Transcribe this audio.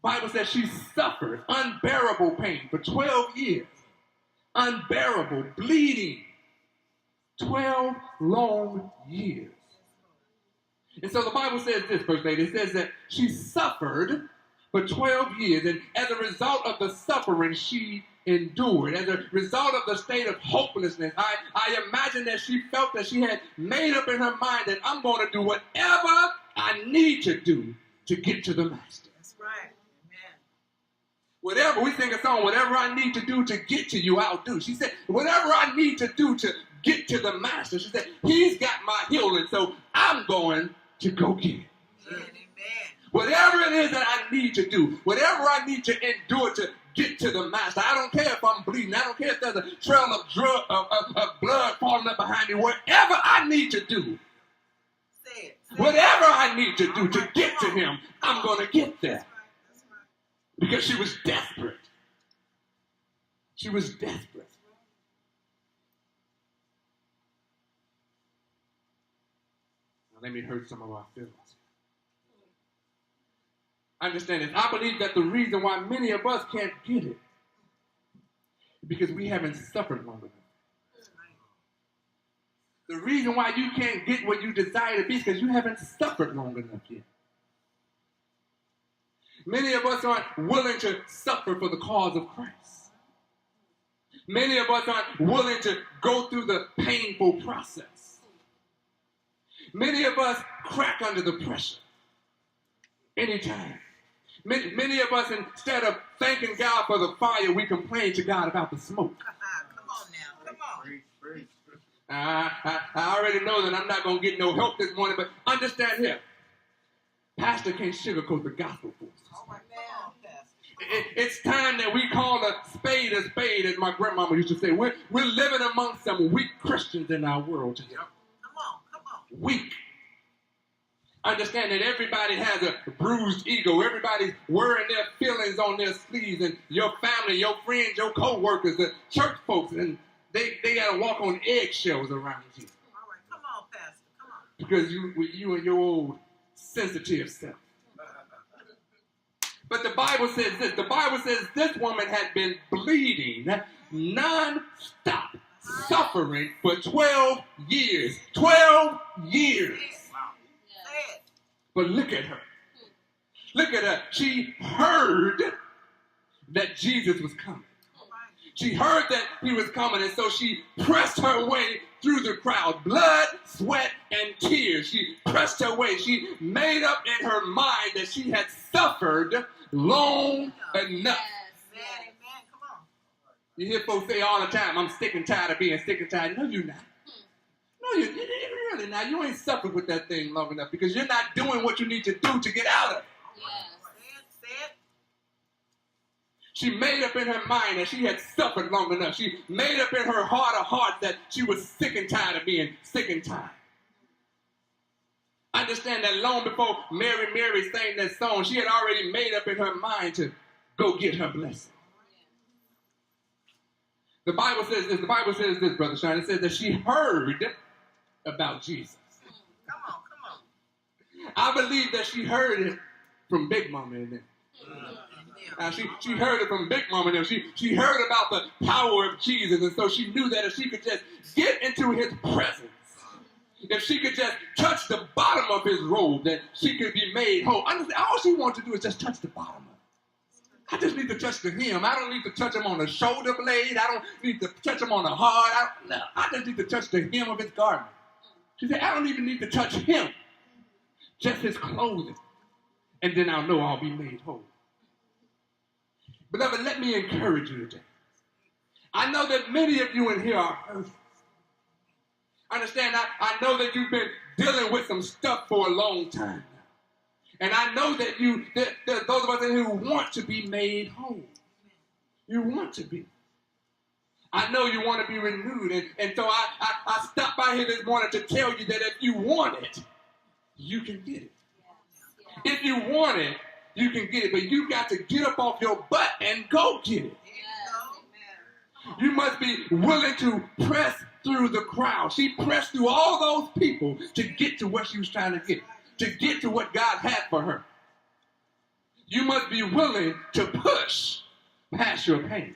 Bible says she suffered unbearable pain for 12 years. Unbearable, bleeding. 12 long years. And so the Bible says this, First Lady. It says that she suffered for 12 years. And as a result of the suffering she endured, as a result of the state of hopelessness, I imagine that she felt that she had made up in her mind that I'm going to do whatever I need to do to get to the master. That's right. Amen. Whatever, we sing a song, whatever I need to do to get to you, I'll do. She said, whatever I need to do to get to the master. She said, he's got my healing, so I'm going to go get it. Amen. Whatever it is that I need to do, whatever I need to endure to get to the master. I don't care if I'm bleeding. I don't care if there's a trail of blood falling up behind me. Whatever I need to do, whatever I need to do to get to him, I'm going to get there. Because she was desperate. She was desperate. Now let me hurt some of our feelings. Understand this. I believe that the reason why many of us can't get it is because we haven't suffered long enough. The reason why you can't get what you desire to be is because you haven't suffered long enough yet. Many of us aren't willing to suffer for the cause of Christ. Many of us aren't willing to go through the painful process. Many of us crack under the pressure anytime. Many of us, instead of thanking God for the fire, we complain to God about the smoke. Come on now. Come on. I already know that I'm not going to get no help this morning, but understand here. Pastor can't sugarcoat the gospel for us. It's time that we call a spade, as my grandmama used to say. We're living among some weak Christians in our world today. Come on. Weak. Understand that everybody has a bruised ego. Everybody's wearing their feelings on their sleeves, and your family, your friends, your co-workers, the church folks, and they got to walk on eggshells around you. All right, come on, Pastor, come on. Because you and your old sensitive self. But the Bible says this. The Bible says this woman had been bleeding non-stop, suffering for 12 years. 12 years. But look at her. Look at her. She heard that Jesus was coming. She heard that he was coming, and so she pressed her way through the crowd. Blood, sweat, and tears. She pressed her way. She made up in her mind that she had suffered long enough. Amen. Come on. You hear folks say all the time, I'm sick and tired of being sick and tired. No, you're not. No, you're really not. You ain't suffered with that thing long enough because you're not doing what you need to do to get out of it. Say it. She made up in her mind that she had suffered long enough. She made up in her heart of hearts that she was sick and tired of being sick and tired. Understand that long before Mary sang that song, she had already made up in her mind to go get her blessing. The Bible says this. The Bible says this, Brother Shine. It says that she heard about Jesus. Come on. I believe that she heard it from Big Mama and them. She heard it from Big Mama and them. She heard about the power of Jesus, and so she knew that if she could just get into his presence, if she could just touch the bottom of his robe, that she could be made whole. All she wanted to do is just touch the bottom of it. I just need to touch the hem. I don't need to touch him on the shoulder blade. I don't need to touch him on the heart. I just need to touch the hem of his garment. She said, I don't even need to touch him. Just his clothing. And then I'll know I'll be made whole. Beloved, let me encourage you today. I know that many of you in here are hurting. Understand, I know that you've been dealing with some stuff for a long time. And I know that those of us in here who want to be made whole. You want to be. I know you want to be renewed. And so I stopped by here this morning to tell you that if you want it, you can get it. Yes. If you want it, you can get it. But you got to get up off your butt and go get it. Yes. You must be willing to press through the crowd. She pressed through all those people to get to what she was trying to get to what God had for her. You must be willing to push past your pain.